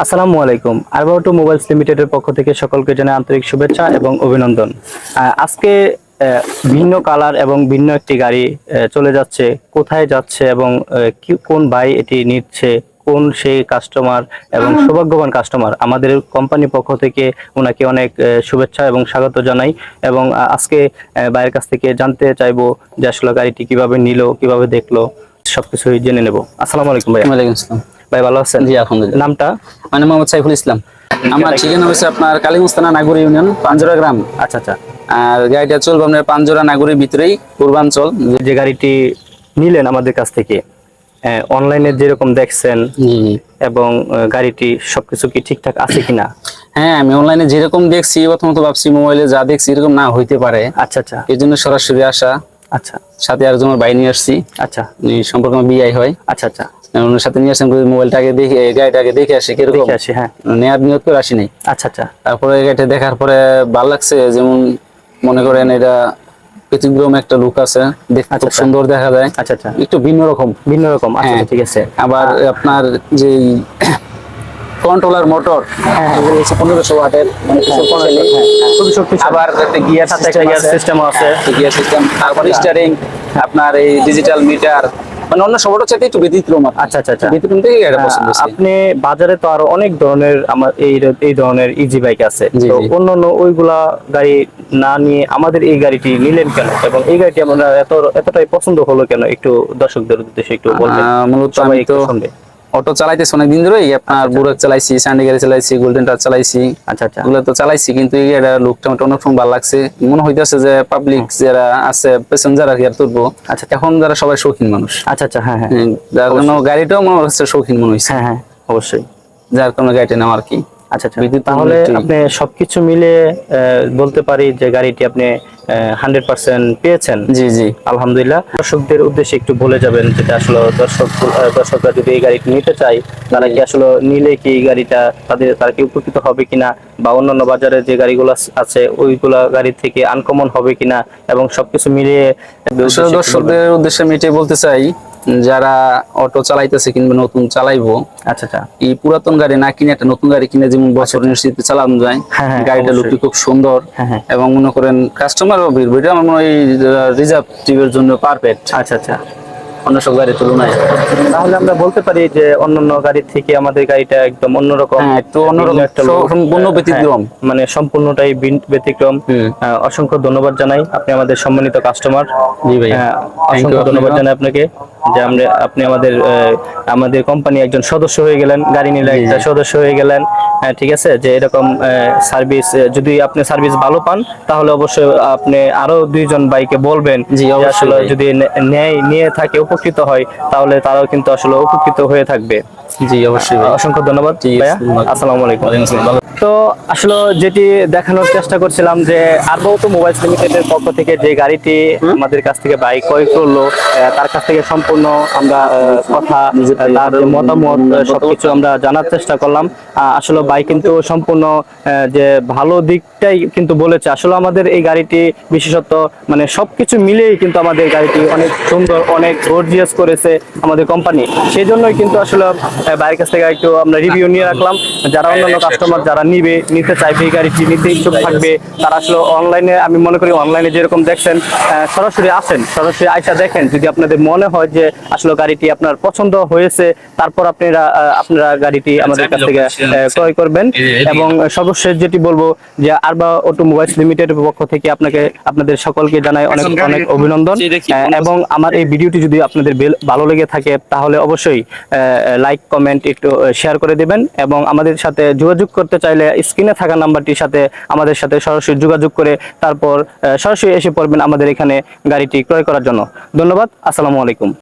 আসসালামু আলাইকুম। আরবা auto mobiles লিমিটেডের পক্ষ থেকে সকলকে জানাই আন্তরিক শুভেচ্ছা এবং অভিনন্দন। আজকে ভিন্ন কালার এবং ভিন্ন একটি গাড়ি চলে যাচ্ছে, কোথায় যাচ্ছে এবং কোন ভাই এটি নিচ্ছে, কোন সেই কাস্টমার এবং সৌভাগ্যবান কাস্টমার, আমাদের কোম্পানির পক্ষ থেকে ওনাকে অনেক শুভেচ্ছা এবং স্বাগত জানাই। এবং আজকে ভাইয়ের কাছ থেকে জানতে চাইবো যে আসলে গাড়িটি কিভাবে নিল, কিভাবে দেখলো, সবকিছুই জেনে নেব। আসসালামু আলাইকুম ভাই। ওয়ালাইকুম আসসালাম। ভাই ভালো আছেন? জি আলহামদুলিল্লাহ। নামটা? মানে মোহাম্মদ সাইফুল ইসলাম। আমার ঠিকানা হচ্ছে আপনার কালীগঞ্জ নাগরী ইউনিয়ন পাঞ্জরা গ্রাম। আচ্ছা আচ্ছা। আর গাড়িটা চলবে আপনার পাঞ্জরা নাগরীর ভিতরেই, পূর্বাঞ্চল। যে গাড়িটি নিলেন আমাদের কাছ থেকে, অনলাইনে যেরকম দেখছেন জি জি। এবং গাড়িটি সবকিছু কি ঠিকঠাক আছে কিনা? হ্যাঁ, আমি অনলাইনে যেরকম দেখছি প্রথমত ভাবছি মোবাইলে যা দেখছি এরকম না হইতে পারে। আচ্ছা আচ্ছা। এই জন্য সরাসরি আসা। আচ্ছা। সাথে আরেকজন ভাই নিয়ে আসছি। আচ্ছা। সম্পর্কে আমার বিআই হয়। আচ্ছা আচ্ছা। ওনার সাথে নিয়ে আসেন, মোবাইলটাকে দেখে গাড়িটাকে দেখে আসি কিরকম, দেখে আসি। হ্যাঁ, নেয়ার নিয়ত করে আসি নাই। আচ্ছা আচ্ছা। তারপরে গাড়িটা দেখার পরে ভালো লাগছে, যেমন মনে করেন এটা ব্যতিক্রম একটা লুক আছে, দেখতে খুব সুন্দর দেখা যায়। আচ্ছা আচ্ছা। একটু ভিন্ন রকম। ভিন্ন রকম। আচ্ছা ঠিক আছে। আবার আপনার যে কন্ট্রোলার মোটর, এগুলো হচ্ছে 1500 ওয়াটের, মানে খুবই শক্তিশালী। আবার একটা গিয়ার সাথে একটা গিয়ার সিস্টেমও আছে। গিয়ার সিস্টেম, তারপর স্টিয়ারিং, আপনার এই ডিজিটাল মিটার, মানে অন্য সবটার চাইতে একটু ব্যতিক্রম। আচ্ছা আচ্ছা আচ্ছা। ব্যতিক্রম থেকে এটা পছন্দ হয়েছে। আপনি বাজারে তো আরো অনেক ধরনের আমার এই ধরনের ইজি বাইক আছে, তো অন্যান্য ওইগুলা গাড়ি না নিয়ে আমাদের এই গাড়িটি নিলেন কেন এবং এই গাড়িটি আমরা এতটাই পছন্দ হলো কেন, একটু দর্শকদের উদ্দেশ্যে একটু বলবেন। মূলত আমি তো অটো চালাইতেছি অনেকদিন ধরেই, আপনার বুরাক চালাইছি, সান্ডি গাড়ি চালাইছি, গোল্ডেন টাচ চালাইছি। আচ্ছা আচ্ছা, এগুলো তো চালাইছি, কিন্তু এই গাড়িটা লুকটা অনেক ভালো লাগছে। মনে হইতেছে যে পাবলিক যারা আছে, প্যাসেঞ্জার আর কি আর তুলবো, আচ্ছা এখন যারা সবাই শৌখিন মানুষ। আচ্ছা আচ্ছা। হ্যাঁ হ্যাঁ, যার জন্য গাড়িটাও মনে হচ্ছে শৌখিন মনে হচ্ছে। হ্যাঁ হ্যাঁ, অবশ্যই। যার কারণে গাড়িটা নেওয়া আর কি। আচ্ছা আচ্ছা। তাহলে আপনি সবকিছু মিলে বলতে পারি যে গাড়িটি আপনি 100% পেয়েছেন? জি জি আলহামদুলিল্লাহ। দর্শকদের উদ্দেশ্যে একটু বলে যাবেন, যেটা আসলে দর্শকরা যদি এই গাড়িটি নিতে চায়, তারা কি আসলে নিলে কি এই গাড়িটা তারা কি উপকৃত হবে কিনা, বা অন্যান্য বাজারে যে গাড়িগুলো আছে ওইগুলা গাড়ি থেকে আনকমন হবে কিনা, এবং সবকিছু মিলিয়ে দর্শকদের উদ্দেশ্যে আমি এটাই বলতে চাই, যারা অটো চালাইতেছে কিংবা নতুন চালাইবো, আচ্ছা আচ্ছা, এই পুরাতন গাড়ি না কিনে একটা নতুন গাড়ি কিনে যেমন বছর নিশ্চিত চালানো যায়। গাড়িটা লুকটি খুব সুন্দর এবং মনে করেন কাস্টমারও ভিড়, এটা আমার মনে হয় রিজার্ভ ট্রিপের জন্য পারফেক্ট। আচ্ছা আচ্ছা, অন্য সব গাড়ির তুলনায়। তাহলে আমরা বলতে পারি যে অন্যান্য গাড়ি থেকে আমাদের গাড়িটা একদম অন্যরকম, একটু অন্যরকম, সম্পূর্ণ ব্যতিক্রম, মানে সম্পূর্ণটাই ব্যতিক্রম। অসংখ্য ধন্যবাদ জানাই, আপনি আমাদের সম্মানিত কাস্টমার। জি ভাই, অসংখ্য ধন্যবাদ জানাই আপনাকে যে আপনি আমাদের কোম্পানি একজন সদস্য হয়ে গেলেন, গাড়ি নিলে একটা সদস্য হয়ে গেলেন। ঠিক আছে, যে এরকম সার্ভিস, যদি আপনি সার্ভিস ভালো পান তাহলে অবশ্যই আপনি আরো 2জন ভাইকে বলবেন, আসলে যদি নিয়ে থাকে উপকৃত হয় তাহলে তারাও কিন্তু আসলে উপকৃত হয়ে থাকবে। জি অবশ্যই। অসংখ্য ধন্যবাদ ভাইয়া। আসসালামু আলাইকুম। তো আসলে যেটি দেখানোর চেষ্টা করছিলাম যে আরবা অটো মোবাইলস লিমিটেডের পক্ষ থেকে যে গাড়িটি আমাদের কাছ থেকে বাইক ক্রয় করলো, তার কাছ থেকে সম্পূর্ণ আমরা কথা, তার মতামত সবকিছু আমরা জানার চেষ্টা করলাম। আসলে বাইক কিন্তু সম্পূর্ণ যে ভালো দিকটাই কিন্তু বলেছে। আসলে আমাদের এই গাড়িটি বিশেষত মানে সবকিছু মিলেই কিন্তু আমাদের গাড়িটি অনেক সুন্দর, অনেক গর্জিয়াস করেছে আমাদের কোম্পানি। সেই জন্যই কিন্তু আসলে বাইরের কাছ থেকে একটু আমরা রিভিউ নিয়ে রাখলাম। যারা অন্যান্য কাস্টমার যারা নিতে চাইবে, এই গাড়িটি নিতে ইচ্ছুক থাকবে, তারা আসলে অনলাইনে, আমি মনে করি অনলাইনে যেরকম দেখছেন, সরাসরি আসেন, সরাসরি আইসা দেখেন। যদি আপনাদের মনে হয় যে আসলে গাড়িটি আপনার পছন্দ হয়েছে, তারপর আপনারা গাড়িটি আমাদের কাছ থেকে ক্রয় করবেন। এবং সর্বশেষ যেটি বলবো যে আরবা অটোমোবাইলস লিমিটেডের পক্ষ থেকে আপনাদের সকলকে জানাই অনেক অনেক অভিনন্দন। এবং আমার এই ভিডিওটি যদি আপনাদের ভালো লেগে থাকে তাহলে অবশ্যই লাইক, কমেন্ট, একটু শেয়ার করে দিবেন। এবং আমাদের সাথে যোগাযোগ করতে চাইলে স্ক্রিনে থাকা নাম্বারটির সাথে আমাদের সাথে সরাসরি যোগাযোগ করে তারপর সরাসরি এসে পড়বেন আমাদের এখানে গাড়িটি ক্রয় করার জন্য। ধন্যবাদ। আসসালামু আলাইকুম।